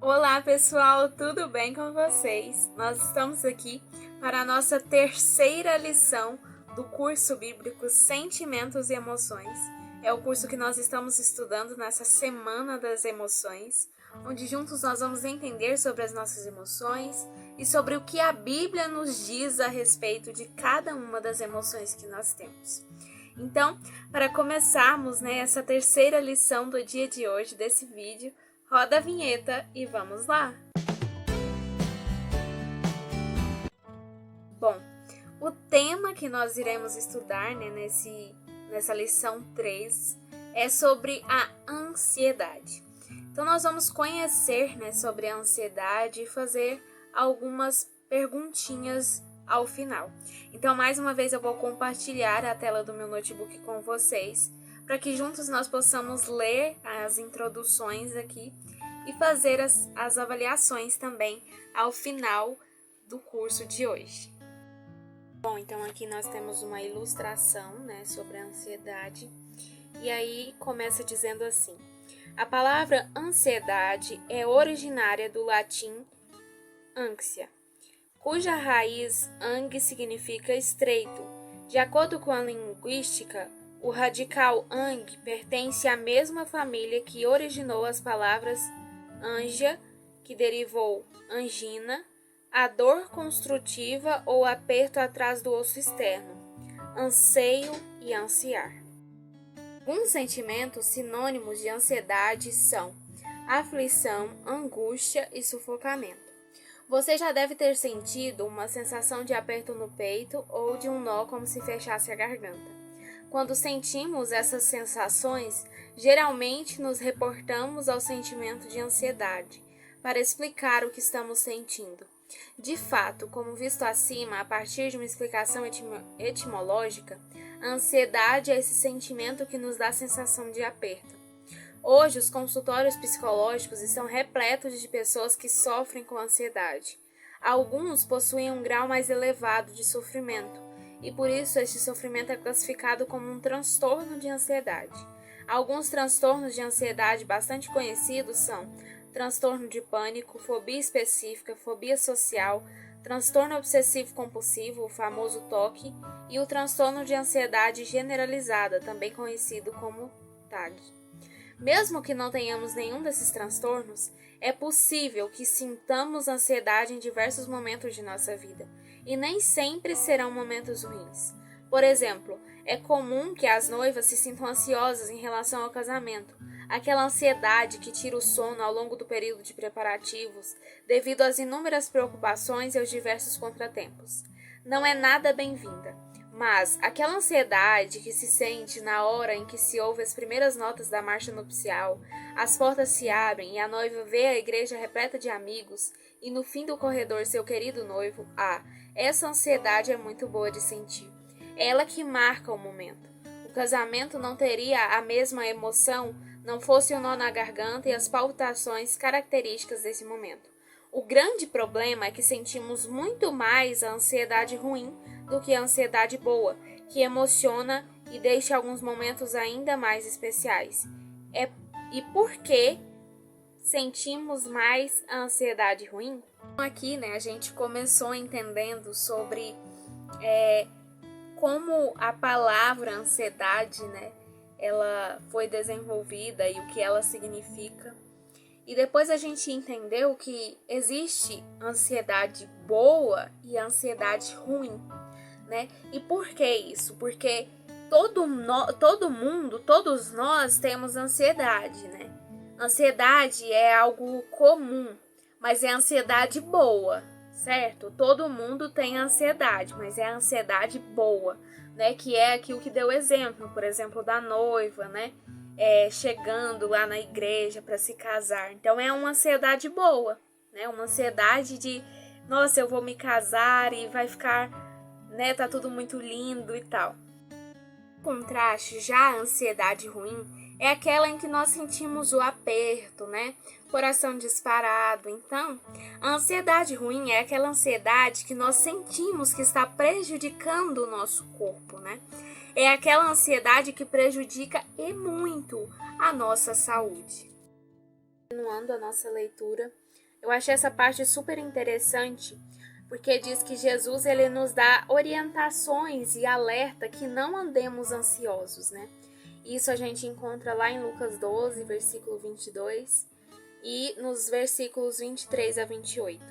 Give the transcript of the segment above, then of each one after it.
Olá pessoal, tudo bem com vocês? Nós estamos aqui para a nossa terceira lição do curso bíblico Sentimentos e Emoções. É o curso que nós estamos estudando nessa Semana das Emoções, onde juntos nós vamos entender sobre as nossas emoções e sobre o que a Bíblia nos diz a respeito de cada uma das emoções que nós temos. Então, para começarmos essa terceira lição do dia de hoje, desse vídeo, roda a vinheta e vamos lá! Bom, o tema que nós iremos estudar nessa lição 3 é sobre a ansiedade. Então, nós vamos conhecer sobre a ansiedade e fazer algumas perguntinhas ao final. Então, mais uma vez, eu vou compartilhar a tela do meu notebook com vocês, para que juntos nós possamos ler as introduções aqui e fazer as avaliações também ao final do curso de hoje. Bom, então aqui nós temos uma ilustração sobre a ansiedade, e aí começa dizendo assim: a palavra ansiedade é originária do latim ansia, cuja raiz ang significa estreito. De acordo com a linguística, o radical ang pertence à mesma família que originou as palavras ânsia, que derivou angina, a dor construtiva ou aperto atrás do osso externo, anseio e ansiar. Alguns sentimentos sinônimos de ansiedade são aflição, angústia e sufocamento. Você já deve ter sentido uma sensação de aperto no peito ou de um nó como se fechasse a garganta. Quando sentimos essas sensações, geralmente nos reportamos ao sentimento de ansiedade, para explicar o que estamos sentindo. De fato, como visto acima, a partir de uma explicação etimológica, a ansiedade é esse sentimento que nos dá a sensação de aperto. Hoje, os consultórios psicológicos estão repletos de pessoas que sofrem com ansiedade. Alguns possuem um grau mais elevado de sofrimento, e por isso este sofrimento é classificado como um transtorno de ansiedade. Alguns transtornos de ansiedade bastante conhecidos são transtorno de pânico, fobia específica, fobia social, transtorno obsessivo-compulsivo, o famoso TOC, e o transtorno de ansiedade generalizada, também conhecido como TAG. Mesmo que não tenhamos nenhum desses transtornos, é possível que sintamos ansiedade em diversos momentos de nossa vida, e nem sempre serão momentos ruins. Por exemplo, é comum que as noivas se sintam ansiosas em relação ao casamento, aquela ansiedade que tira o sono ao longo do período de preparativos, devido às inúmeras preocupações e aos diversos contratempos. Não é nada bem-vinda. Mas aquela ansiedade que se sente na hora em que se ouve as primeiras notas da marcha nupcial, as portas se abrem e a noiva vê a igreja repleta de amigos e no fim do corredor seu querido noivo, essa ansiedade é muito boa de sentir. É ela que marca o momento. O casamento não teria a mesma emoção não fosse o nó na garganta e as palpitações características desse momento. O grande problema é que sentimos muito mais a ansiedade ruim do que a ansiedade boa, que emociona e deixa alguns momentos ainda mais especiais. E por que sentimos mais a ansiedade ruim? Aqui, a gente começou entendendo sobre como a palavra ansiedade, ela foi desenvolvida e o que ela significa. E depois a gente entendeu que existe ansiedade boa e ansiedade ruim, E por que isso? Porque todo mundo, todos nós temos ansiedade, Ansiedade é algo comum, mas é ansiedade boa, certo? Todo mundo tem ansiedade, mas é a ansiedade boa, Que é aquilo que deu exemplo, por exemplo, da noiva, chegando lá na igreja para se casar. Então é uma ansiedade boa, Uma ansiedade de, nossa, eu vou me casar e vai ficar, tá tudo muito lindo e tal. Em contraste, já a ansiedade ruim é aquela em que nós sentimos o aperto, Coração disparado. Então, a ansiedade ruim é aquela ansiedade que nós sentimos que está prejudicando o nosso corpo, É aquela ansiedade que prejudica e muito a nossa saúde. Continuando a nossa leitura, Eu achei essa parte super interessante, porque diz que Jesus ele nos dá orientações e alerta que não andemos ansiosos, né? Isso a gente encontra lá em Lucas 12, versículo 22 e nos versículos 23 a 28.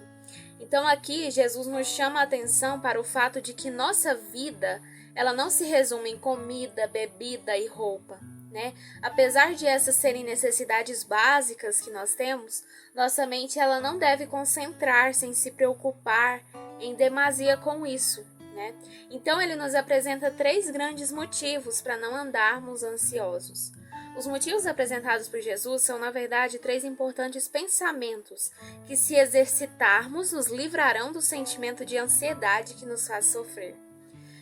Então aqui Jesus nos chama a atenção para o fato de que nossa vida, ela não se resume em comida, bebida e roupa, né? Apesar de essas serem necessidades básicas que nós temos, nossa mente ela não deve concentrar-se em se preocupar em demasia com isso, né? Então ele nos apresenta 3 grandes motivos para não andarmos ansiosos. Os motivos apresentados por Jesus são, na verdade, 3 importantes pensamentos que, se exercitarmos, nos livrarão do sentimento de ansiedade que nos faz sofrer.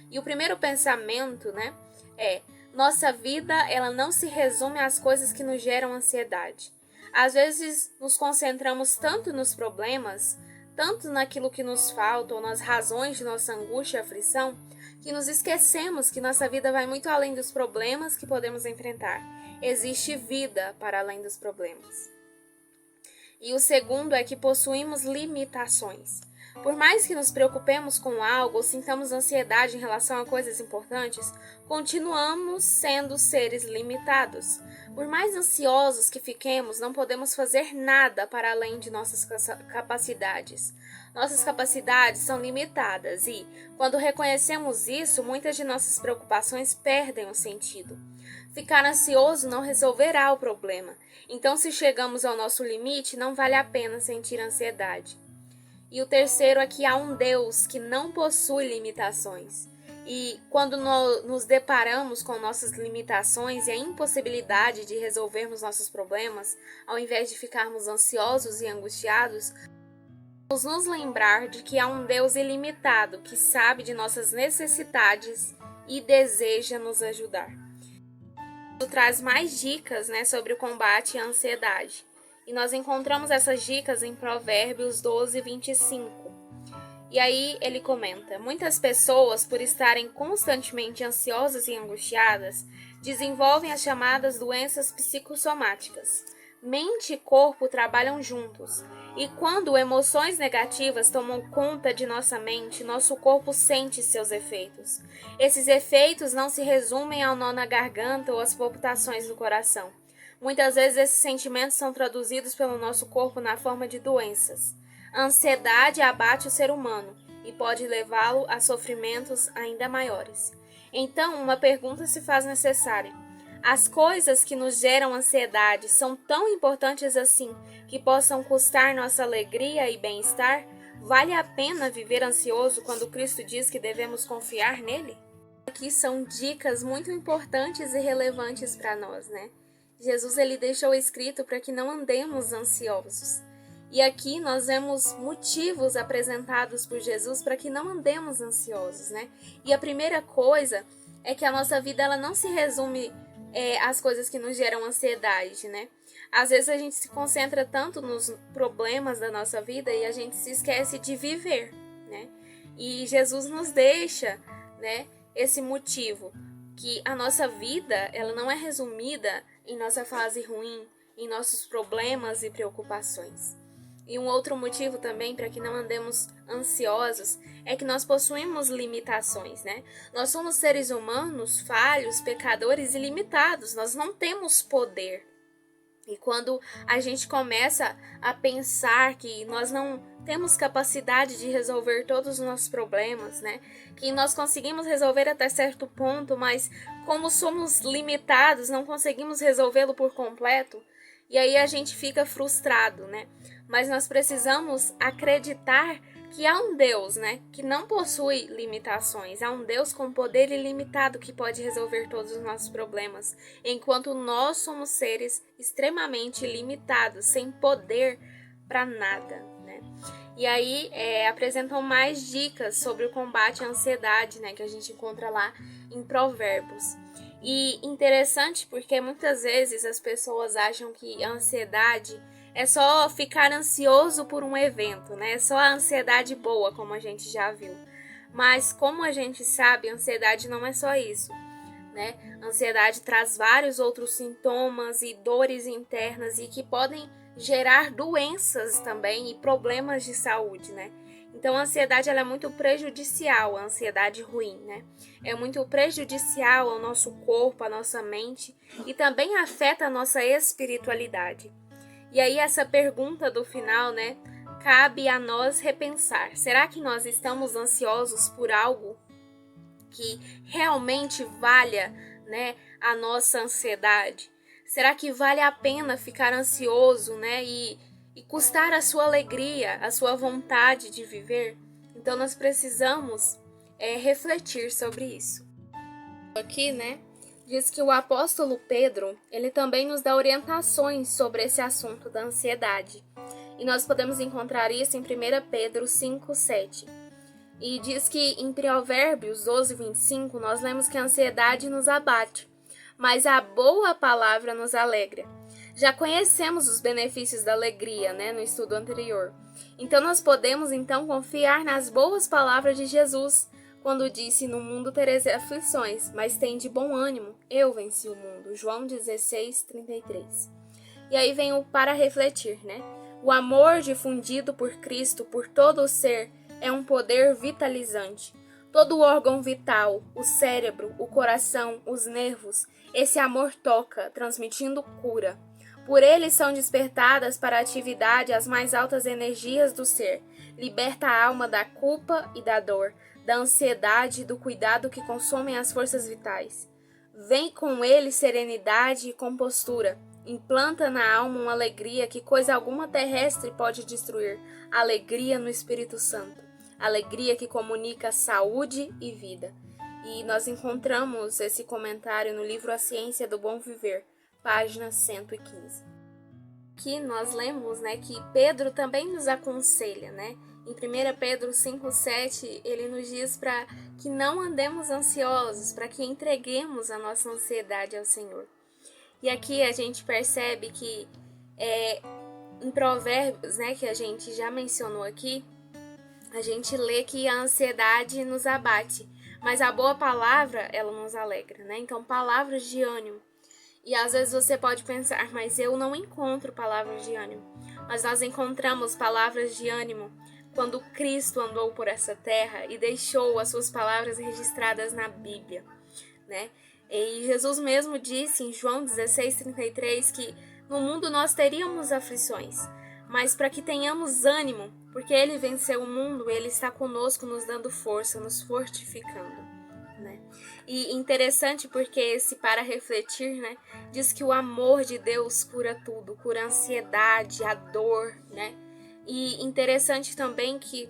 E o primeiro pensamento, né, é: nossa vida ela não se resume às coisas que nos geram ansiedade. Às vezes nos concentramos tanto nos problemas, tanto naquilo que nos falta ou nas razões de nossa angústia e aflição, que nos esquecemos que nossa vida vai muito além dos problemas que podemos enfrentar. Existe vida para além dos problemas. E o segundo é que possuímos limitações. Por mais que nos preocupemos com algo ou sintamos ansiedade em relação a coisas importantes, continuamos sendo seres limitados. Por mais ansiosos que fiquemos, não podemos fazer nada para além de nossas capacidades. Nossas capacidades são limitadas e, quando reconhecemos isso, muitas de nossas preocupações perdem o sentido. Ficar ansioso não resolverá o problema. Então, se chegamos ao nosso limite, não vale a pena sentir ansiedade. E o terceiro é que há um Deus que não possui limitações. E quando nos deparamos com nossas limitações e a impossibilidade de resolvermos nossos problemas, ao invés de ficarmos ansiosos e angustiados, vamos nos lembrar de que há um Deus ilimitado que sabe de nossas necessidades e deseja nos ajudar. Isso traz mais dicas, né, sobre o combate à ansiedade. E nós encontramos essas dicas em Provérbios 12, 25. E aí ele comenta: muitas pessoas, por estarem constantemente ansiosas e angustiadas, desenvolvem as chamadas doenças psicossomáticas. Mente e corpo trabalham juntos, e quando emoções negativas tomam conta de nossa mente, nosso corpo sente seus efeitos. Esses efeitos não se resumem ao nó na garganta ou às palpitações do coração. Muitas vezes esses sentimentos são traduzidos pelo nosso corpo na forma de doenças. A ansiedade abate o ser humano e pode levá-lo a sofrimentos ainda maiores. Então, uma pergunta se faz necessária: as coisas que nos geram ansiedade são tão importantes assim que possam custar nossa alegria e bem-estar? Vale a pena viver ansioso quando Cristo diz que devemos confiar nele? Aqui são dicas muito importantes e relevantes para nós, né? Jesus ele deixou escrito para que não andemos ansiosos. E aqui nós vemos motivos apresentados por Jesus para que não andemos ansiosos, né? E a primeira coisa é que a nossa vida ela não se resume às coisas que nos geram ansiedade, né? Às vezes a gente se concentra tanto nos problemas da nossa vida e a gente se esquece de viver, né? E Jesus nos deixa, né, esse motivo, que a nossa vida ela não é resumida em nossa fase ruim, em nossos problemas e preocupações. E um outro motivo também para que não andemos ansiosos é que nós possuímos limitações, né? Nós somos seres humanos, falhos, pecadores e limitados. Nós não temos poder. E quando a gente começa a pensar que nós não temos capacidade de resolver todos os nossos problemas, né? Que nós conseguimos resolver até certo ponto, mas como somos limitados, não conseguimos resolvê-lo por completo. E aí a gente fica frustrado, né? Mas nós precisamos acreditar que há um Deus, né, que não possui limitações. Há um Deus com poder ilimitado que pode resolver todos os nossos problemas, enquanto nós somos seres extremamente limitados, sem poder para nada, né? E aí apresentam mais dicas sobre o combate à ansiedade, né, que a gente encontra lá em Provérbios. E interessante porque muitas vezes as pessoas acham que a ansiedade é só ficar ansioso por um evento, né? É só a ansiedade boa, como a gente já viu. Mas como a gente sabe, a ansiedade não é só isso, né? A ansiedade traz vários outros sintomas e dores internas e que podem gerar doenças também e problemas de saúde, né? Então, a ansiedade ela é muito prejudicial, a ansiedade ruim, né? É muito prejudicial ao nosso corpo, à nossa mente e também afeta a nossa espiritualidade. E aí, essa pergunta do final, né? Cabe a nós repensar. Será que nós estamos ansiosos por algo que realmente valha, né, a nossa ansiedade? Será que vale a pena ficar ansioso, né, e custar a sua alegria, a sua vontade de viver? Então nós precisamos refletir sobre isso. Aqui, né, diz que o apóstolo Pedro, ele também nos dá orientações sobre esse assunto da ansiedade. E nós podemos encontrar isso em 1 Pedro 5:7. E diz que em Provérbios 12:25 nós lemos que a ansiedade nos abate, mas a boa palavra nos alegra. Já conhecemos os benefícios da alegria, né, no estudo anterior. Então nós podemos confiar nas boas palavras de Jesus, quando disse: no mundo tereis aflições, mas tende bom ânimo, eu venci o mundo. João 16:33. E aí vem o para refletir, né? O amor difundido por Cristo por todo o ser é um poder vitalizante. Todo o órgão vital, o cérebro, o coração, os nervos, esse amor toca, transmitindo cura. Por ele são despertadas para a atividade as mais altas energias do ser. Liberta a alma da culpa e da dor, da ansiedade e do cuidado que consomem as forças vitais. Vem com ele serenidade e compostura. Implanta na alma uma alegria que coisa alguma terrestre pode destruir. Alegria no Espírito Santo. Alegria que comunica saúde e vida. E nós encontramos esse comentário no livro A Ciência do Bom Viver, página 115. Aqui nós lemos, né, que Pedro também nos aconselha, né? Em 1 Pedro 5:7, ele nos diz para que não andemos ansiosos, para que entreguemos a nossa ansiedade ao Senhor. E aqui a gente percebe que em Provérbios, né, que a gente já mencionou aqui, a gente lê que a ansiedade nos abate, mas a boa palavra, ela nos alegra, né? Então, palavras de ânimo. E às vezes você pode pensar, mas eu não encontro palavras de ânimo. Mas nós encontramos palavras de ânimo quando Cristo andou por essa terra e deixou as suas palavras registradas na Bíblia, né? E Jesus mesmo disse em João 16:33 que no mundo nós teríamos aflições, mas para que tenhamos ânimo, porque ele venceu o mundo, ele está conosco nos dando força, nos fortificando, né? E interessante porque esse para refletir, né, diz que o amor de Deus cura tudo, cura a ansiedade, a dor, né? E interessante também que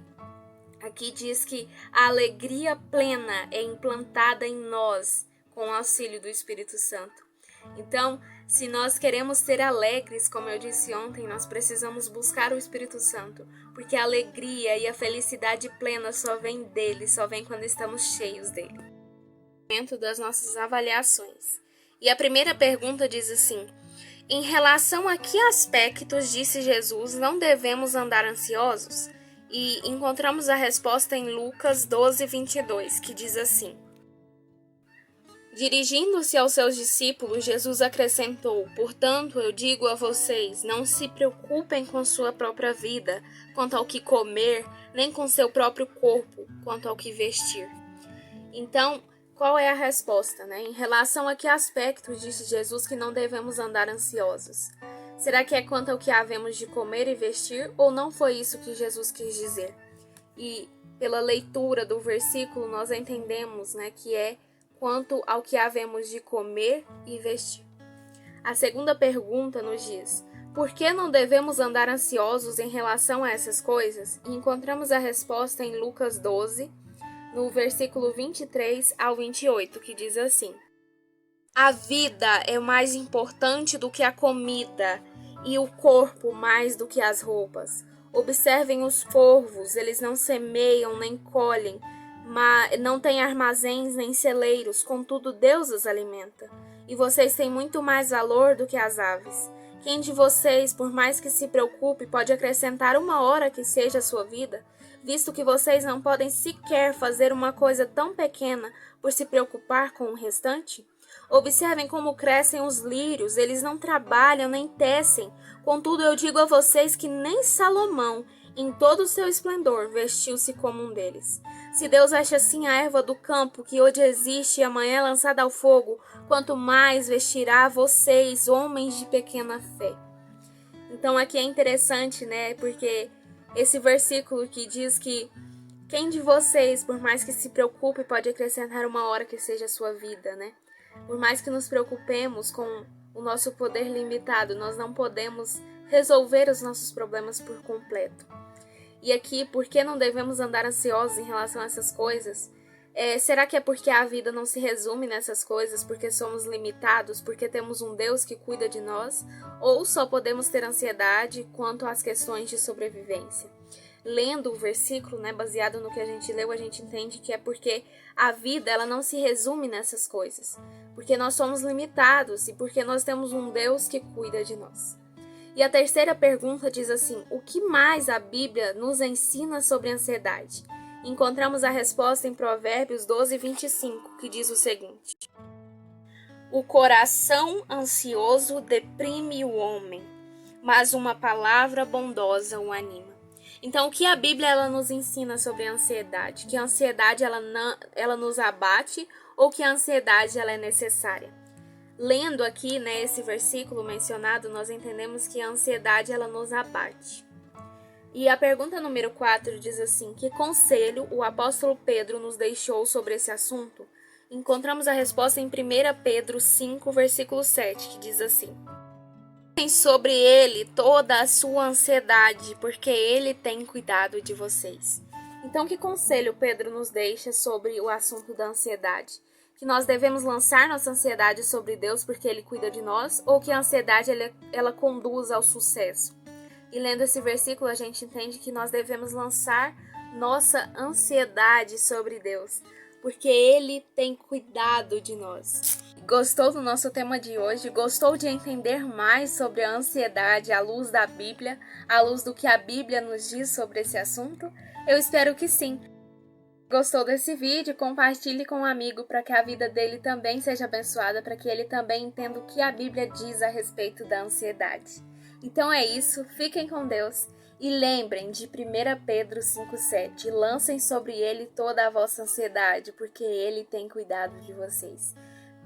aqui diz que a alegria plena é implantada em nós com o auxílio do Espírito Santo. Então, se nós queremos ser alegres, como eu disse ontem, nós precisamos buscar o Espírito Santo, porque a alegria e a felicidade plena só vem dele, só vem quando estamos cheios dele. Momento das nossas avaliações. E a primeira pergunta diz assim: em relação a que aspectos, disse Jesus, não devemos andar ansiosos? E encontramos a resposta em Lucas 12:22, que diz assim: dirigindo-se aos seus discípulos, Jesus acrescentou: portanto, eu digo a vocês, não se preocupem com sua própria vida, quanto ao que comer, nem com seu próprio corpo, quanto ao que vestir. Então, qual é a resposta, né? Em relação a que aspectos disse Jesus que não devemos andar ansiosos? Será que é quanto ao que havemos de comer e vestir, ou não foi isso que Jesus quis dizer? E pela leitura do versículo, nós entendemos, né, que é quanto ao que havemos de comer e vestir. A segunda pergunta nos diz: por que não devemos andar ansiosos em relação a essas coisas? E encontramos a resposta em Lucas 12, no versículo 23 ao 28, que diz assim: a vida é mais importante do que a comida, e o corpo mais do que as roupas. Observem os corvos, eles não semeiam nem colhem, mas não têm armazéns nem celeiros, contudo Deus os alimenta. E vocês têm muito mais valor do que as aves. Quem de vocês, por mais que se preocupe, pode acrescentar uma hora que seja a sua vida? Visto que vocês não podem sequer fazer uma coisa tão pequena por se preocupar com o restante? Observem como crescem os lírios, eles não trabalham nem tecem. Contudo, eu digo a vocês que nem Salomão, em todo o seu esplendor, vestiu-se como um deles. Se Deus veste assim a erva do campo, que hoje existe e amanhã é lançada ao fogo, quanto mais vestirá vocês, homens de pequena fé. Então aqui é interessante, né? Porque esse versículo que diz que quem de vocês, por mais que se preocupe, pode acrescentar uma hora que seja a sua vida, né? Por mais que nos preocupemos com o nosso poder limitado, nós não podemos resolver os nossos problemas por completo. E aqui, por que não devemos andar ansiosos em relação a essas coisas? Será que é porque a vida não se resume nessas coisas, porque somos limitados, porque temos um Deus que cuida de nós? Ou só podemos ter ansiedade quanto às questões de sobrevivência? Lendo o versículo, né, baseado no que a gente leu, a gente entende que é porque a vida ela não se resume nessas coisas. Porque nós somos limitados e porque nós temos um Deus que cuida de nós. E a terceira pergunta diz assim: o que mais a Bíblia nos ensina sobre ansiedade? Encontramos a resposta em Provérbios 12:25, que diz o seguinte: o coração ansioso deprime o homem, mas uma palavra bondosa o anima. Então, o que a Bíblia ela nos ensina sobre a ansiedade? Que a ansiedade ela nos abate ou que a ansiedade ela é necessária? Lendo aqui, né, esse versículo mencionado, nós entendemos que a ansiedade ela nos abate. E a pergunta número 4 diz assim: que conselho o apóstolo Pedro nos deixou sobre esse assunto? Encontramos a resposta em 1 Pedro 5, versículo 7, que diz assim: tem sobre ele toda a sua ansiedade, porque ele tem cuidado de vocês. Então, que conselho Pedro nos deixa sobre o assunto da ansiedade? Que nós devemos lançar nossa ansiedade sobre Deus porque Ele cuida de nós, ou que a ansiedade ela conduz ao sucesso? E lendo esse versículo, a gente entende que nós devemos lançar nossa ansiedade sobre Deus, porque Ele tem cuidado de nós. Gostou do nosso tema de hoje? Gostou de entender mais sobre a ansiedade à luz da Bíblia, à luz do que a Bíblia nos diz sobre esse assunto? Eu espero que sim. Gostou desse vídeo? Compartilhe com um amigo para que a vida dele também seja abençoada, para que ele também entenda o que a Bíblia diz a respeito da ansiedade. Então é isso, fiquem com Deus e lembrem de 1 Pedro 5,7. Lancem sobre ele toda a vossa ansiedade, porque ele tem cuidado de vocês.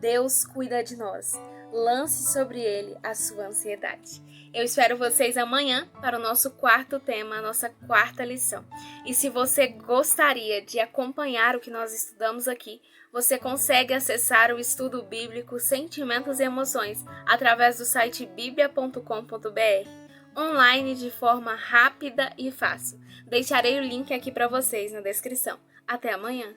Deus cuida de nós. Lance sobre ele a sua ansiedade. Eu espero vocês amanhã para o nosso quarto tema, a nossa quarta lição. E se você gostaria de acompanhar o que nós estudamos aqui, você consegue acessar o estudo bíblico Sentimentos e Emoções através do site biblia.com.br, online de forma rápida e fácil. Deixarei o link aqui para vocês na descrição. Até amanhã!